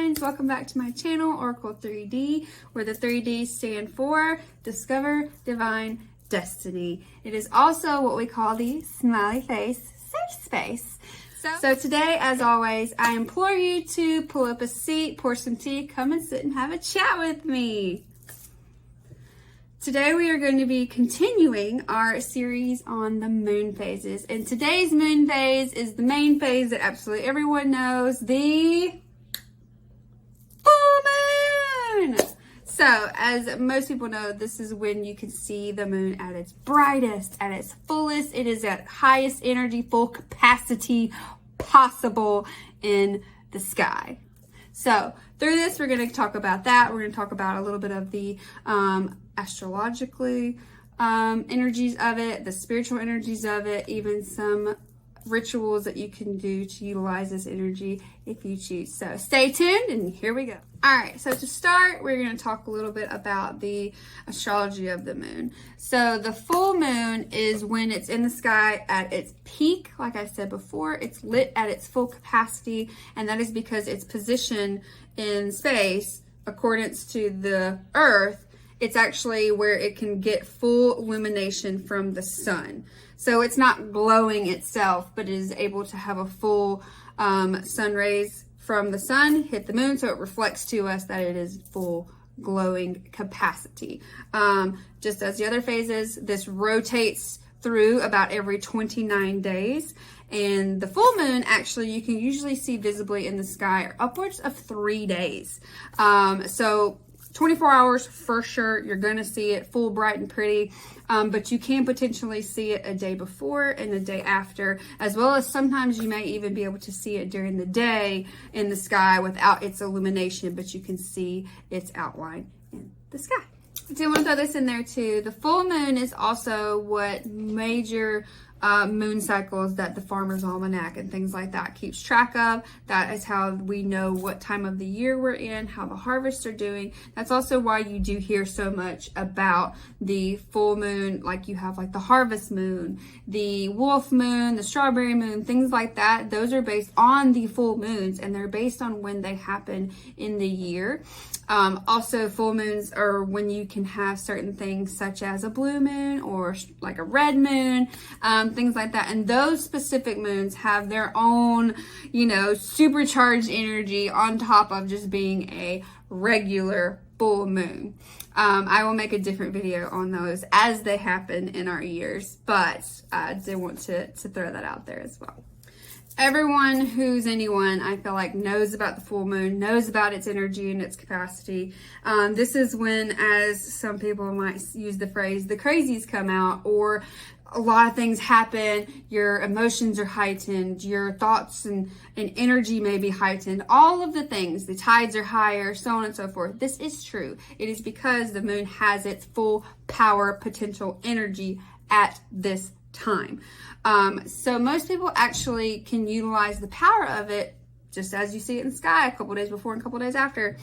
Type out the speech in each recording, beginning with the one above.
Divines, welcome back to my channel, Oracle 3D, where the 3Ds stand for Discover Divine Destiny. It is also what we call the smiley face safe space. So today, as always, I implore you to pull up a seat, pour some tea, come and sit and have a chat with me. Today we are going to be continuing our series on the moon phases, and today's moon phase is the main phase that absolutely everyone knows, the full moon. So as most people know, this is when you can see the moon at its brightest, at its fullest. It is at highest energy, full capacity possible in the sky. So through this, we're going to talk about that. We're going to talk about a little bit of the astrologically energies of it, the spiritual energies of it, even some rituals that you can do to utilize this energy if you choose. So stay tuned and here we go. All right, so to start, we're going to talk a little bit about the astrology of the moon. So the full moon is when it's in the sky at its peak. Like I said before, it's lit at its full capacity, and that is because its position in space, accordance to the Earth, it's actually where it can get full illumination from the sun. So it's not glowing itself, but it is able to have a full sun rays from the sun hit the moon, so it reflects to us that it is full glowing capacity. Just as the other phases, this rotates through about every 29 days. And the full moon, actually, you can usually see visibly in the sky upwards of 3 days. So 24 hours for sure, you're going to see it full, bright, and pretty. But you can potentially see it a day before and a day after, as well as sometimes you may even be able to see it during the day in the sky without its illumination, but you can see its outline in the sky. I do want to throw this in there too. The full moon is also what major moon cycles that the Farmer's Almanac and things like that keeps track of. That is how we know what time of the year we're in, how the harvests are doing. That's also why you do hear so much about the full moon, like you have like the harvest moon, the wolf moon, the strawberry moon, things like that. Those are based on the full moons, and they're based on when they happen in the year. Also, full moons are when you can have certain things such as a blue moon or like a red moon, things like that. And those specific moons have their own, supercharged energy on top of just being a regular full moon. I will make a different video on those as they happen in our years, but I did want to throw that out there as well. Everyone who's anyone, I feel like, knows about the full moon, knows about its energy and its capacity. This is when, as some people might use the phrase, the crazies come out, or a lot of things happen, your emotions are heightened, your thoughts and energy may be heightened, all of the things, the tides are higher, so on and so forth. This is true. It is because the moon has its full power, potential energy at this time. So most people actually can utilize the power of it just as you see it in the sky a couple days before and a couple days after.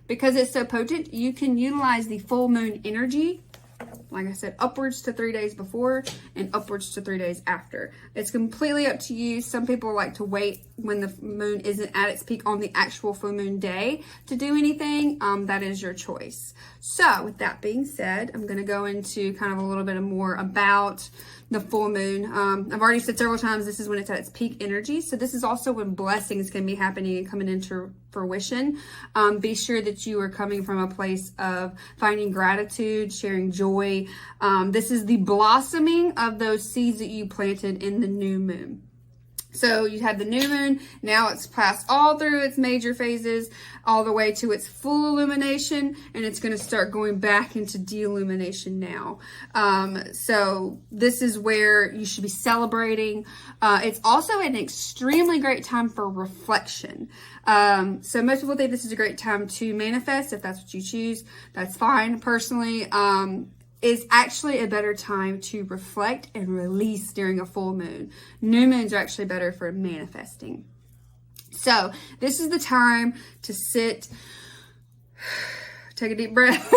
Because it's so potent, you can utilize the full moon energy, like I said, upwards to 3 days before and upwards to 3 days after. It's completely up to you. Some people like to wait when the moon isn't at its peak on the actual full moon day to do anything. That is your choice. So with that being said, I'm going to go into kind of a little bit more about the full moon. I've already said several times, this is when it's at its peak energy. So this is also when blessings can be happening and coming into fruition. Be sure that you are coming from a place of finding gratitude, sharing joy. This is the blossoming of those seeds that you planted in the new moon. So you had the new moon, now it's passed all through its major phases, all the way to its full illumination, and it's going to start going back into de-illumination now. So this is where you should be celebrating. It's also an extremely great time for reflection. So most people think this is a great time to manifest. If that's what you choose, that's fine. Personally, is actually a better time to reflect and release during a full moon. New moons are actually better for manifesting. So this is the time to sit, take a deep breath,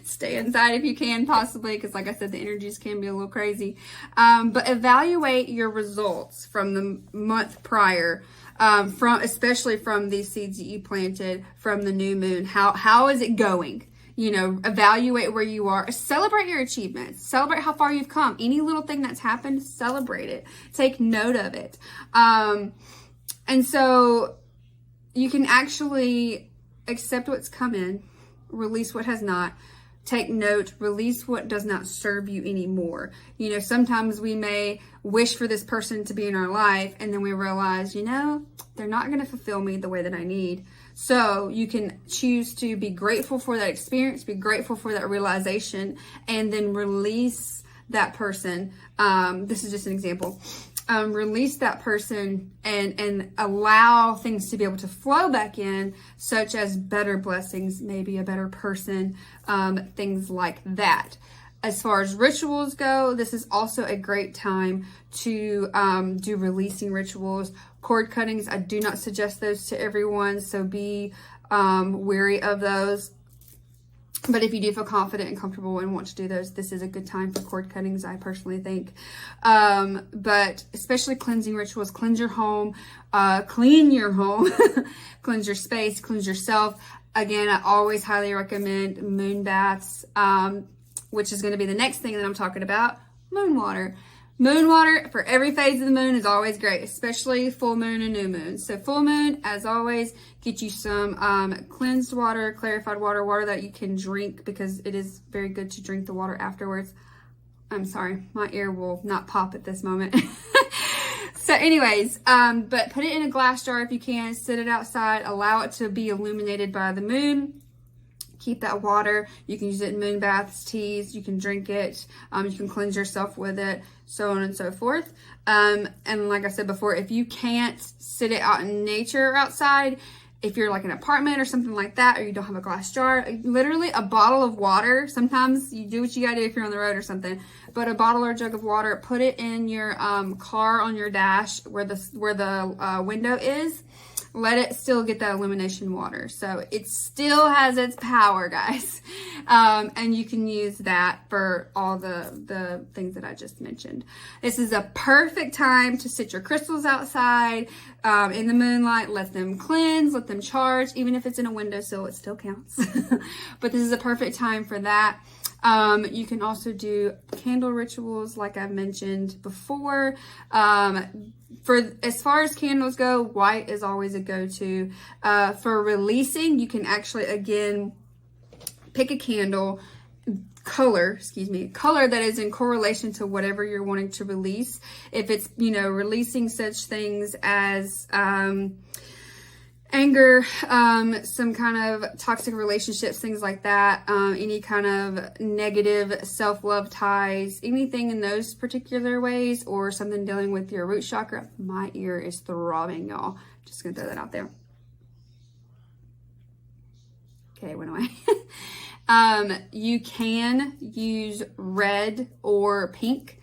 stay inside if you can, possibly, because like I said, the energies can be a little crazy. But evaluate your results from the month prior, especially from these seeds that you planted from the new moon. How is it going? You know, evaluate where you are. Celebrate your achievements. Celebrate how far you've come. Any little thing that's happened, celebrate it. Take note of it. And so you can actually accept what's come in, release what has not, take note, release what does not serve you anymore. You know, sometimes we may wish for this person to be in our life, and then we realize, you know, they're not going to fulfill me the way that I need. So you can choose to be grateful for that experience, be grateful for that realization, and then release that person. This is just an example. Release that person and allow things to be able to flow back in, such as better blessings, maybe a better person, things like that. As far as rituals go, this is also a great time to do releasing rituals. Cord cuttings, I do not suggest those to everyone, so be wary of those. But if you do feel confident and comfortable and want to do those, this is a good time for cord cuttings, I personally think. But especially cleansing rituals, cleanse your home, clean your home, cleanse your space, cleanse yourself. Again, I always highly recommend moon baths, which is going to be the next thing that I'm talking about, moon water. Moon water for every phase of the moon is always great, especially full moon and new moon. So full moon, as always, get you some cleansed water, clarified water, water that you can drink, because it is very good to drink the water afterwards. I'm sorry, my ear will not pop at this moment. So anyways, but put it in a glass jar if you can, sit it outside, allow it to be illuminated by the moon. Keep that water. You can use it in moon baths, teas. You can drink it. You can cleanse yourself with it, so on and so forth. And like I said before, if you can't sit it out in nature or outside, if you're like an apartment or something like that, or you don't have a glass jar, literally a bottle of water. Sometimes you do what you gotta do if you're on the road or something, but a bottle or a jug of water, put it in your car on your dash where the window is. Let it still get that illumination water. So it still has its power, guys. And you can use that for all the things that I just mentioned. This is a perfect time to sit your crystals outside in the moonlight. Let them cleanse, let them charge. Even if it's in a windowsill, it still counts. But this is a perfect time for that. You can also do candle rituals like I've mentioned before. For as far as candles go, white is always a go-to. For releasing, you can actually, again, pick a candle, color that is in correlation to whatever you're wanting to release. If it's, you know, releasing such things as anger, some kind of toxic relationships, things like that, any kind of negative self-love ties, anything in those particular ways, or something dealing with your root chakra. My ear is throbbing, y'all. Just gonna throw that out there. Okay, went away. You can use red or pink.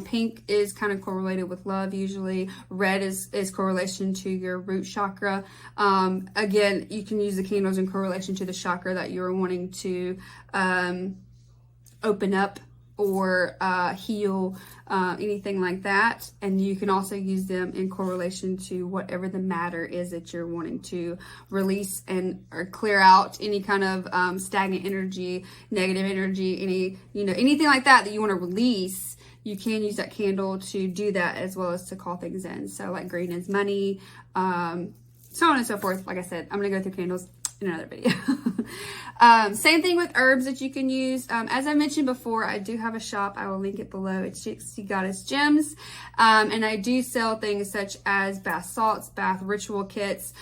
Pink is kind of correlated with love usually. Red is correlation to your root chakra. Again, you can use the candles in correlation to the chakra that you're wanting to open up or heal, anything like that. And you can also use them in correlation to whatever the matter is that you're wanting to release or clear out, any kind of stagnant energy, negative energy, anything like that you want to release. You can use that candle to do that, as well as to call things in. So like green is money, so on and so forth. Like I said, I'm going to go through candles in another video. Same thing with herbs that you can use. As I mentioned before, I do have a shop. I will link it below. It's Gypsy Goddess Gems. And I do sell things such as bath salts, bath ritual kits,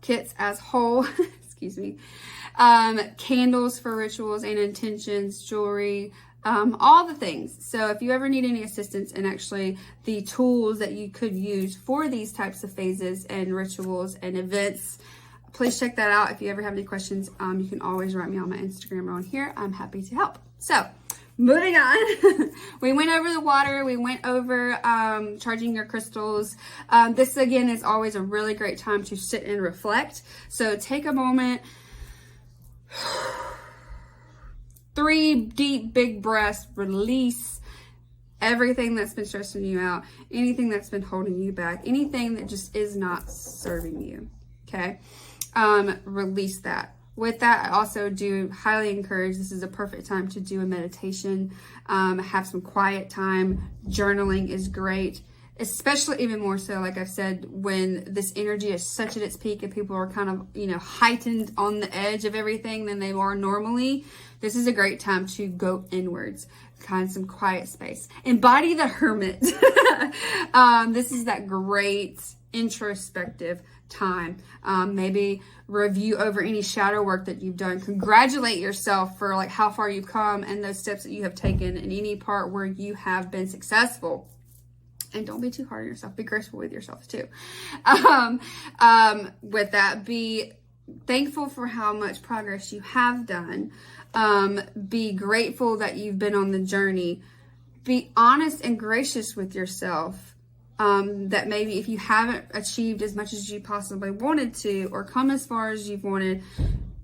kits as whole, excuse me, candles for rituals and intentions, jewelry, all the things. So if you ever need any assistance in actually the tools that you could use for these types of phases and rituals and events, please check that out. If you ever have any questions, you can always write me on my Instagram or on here. I'm happy to help. So moving on, we went over the water. We went over charging your crystals. This again is always a really great time to sit and reflect. So take a moment. 3 deep, big breaths. Release everything that's been stressing you out, anything that's been holding you back, anything that just is not serving you. Okay. Release that. With that, I also do highly encourage, this is a perfect time to do a meditation, have some quiet time. Journaling is great, especially even more so, like I've said, when this energy is such at its peak and people are kind of, you know, heightened on the edge of everything than they are normally. This is a great time to go inwards, find some quiet space. Embody the hermit. This is that great introspective time. Maybe review over any shadow work that you've done. Congratulate yourself for like how far you've come and those steps that you have taken in any part where you have been successful. And don't be too hard on yourself. Be graceful with yourself too. With that, be thankful for how much progress you have done. Be grateful that you've been on the journey. Be honest and gracious with yourself. That maybe if you haven't achieved as much as you possibly wanted to or come as far as you've wanted,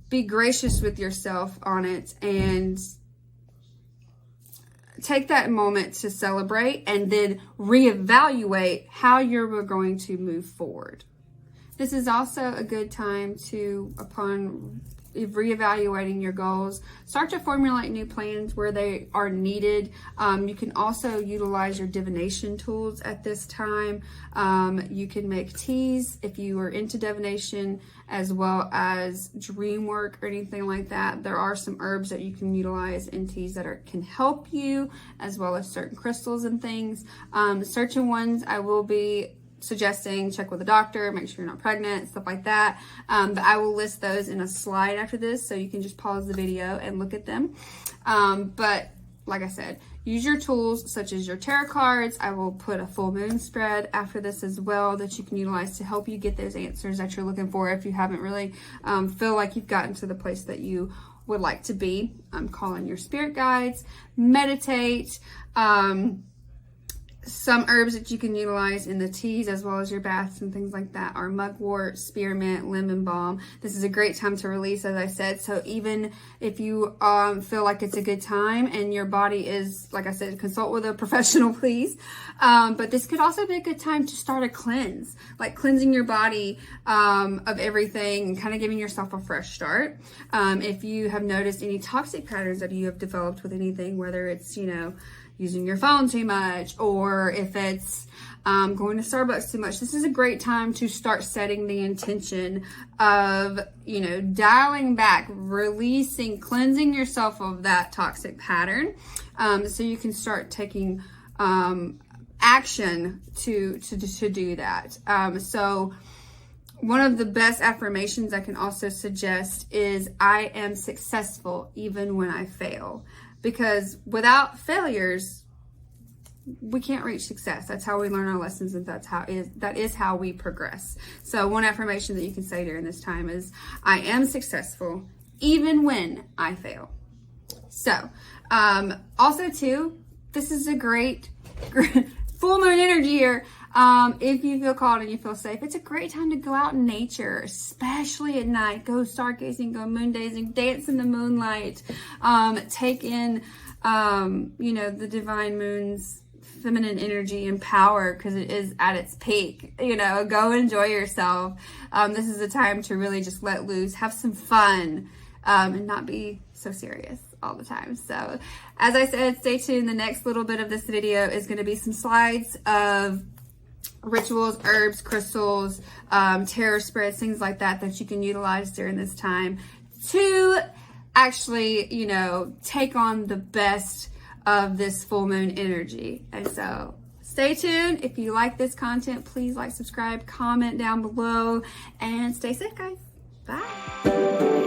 be gracious with yourself on it and take that moment to celebrate and then reevaluate how you're going to move forward. This is also a good time to, upon reevaluating your goals, start to formulate new plans where they are needed. You can also utilize your divination tools at this time. You can make teas if you are into divination, as well as dream work or anything like that. There are some herbs that you can utilize in teas that can help you, as well as certain crystals and things. Certain ones I will be suggesting check with a doctor, make sure you're not pregnant, stuff like that. But I will list those in a slide after this, so you can just pause the video and look at them. But like I said, use your tools such as your tarot cards. I will put a full moon spread after this as well that you can utilize to help you get those answers that you're looking for if you haven't really feel like you've gotten to the place that you would like to be. I'm calling your spirit guides, meditate. Some herbs that you can utilize in the teas as well as your baths and things like that are mugwort, spearmint, lemon balm. This is a great time to release, as I said. So even if you feel like it's a good time and your body is, like I said, consult with a professional, please. But this could also be a good time to start a cleanse, like cleansing your body of everything and kind of giving yourself a fresh start. If you have noticed any toxic patterns that you have developed with anything, whether it's, you know, using your phone too much, or if it's going to Starbucks too much, this is a great time to start setting the intention of, you know, dialing back, releasing, cleansing yourself of that toxic pattern, so you can start taking action to do that. So one of the best affirmations I can also suggest is, I am successful even when I fail. Because without failures, we can't reach success. That's how we learn our lessons, and that is how we progress. So one affirmation that you can say during this time is, I am successful even when I fail. So also too, this is a great full moon energy here. If you feel called and you feel safe, it's a great time to go out in nature, especially at night. Go stargazing, go moon gazing, dance in the moonlight, take in, you know, the divine moon's feminine energy and power, because it is at its peak. You know, go enjoy yourself. This is a time to really just let loose, have some fun, and not be so serious all the time. So as I said, stay tuned. The next little bit of this video is going to be some slides of rituals, herbs, crystals, tarot spreads, things like that you can utilize during this time to actually, you know, take on the best of this full moon energy. And so stay tuned. If you like this content, please like, subscribe, comment down below, and stay safe, guys. Bye.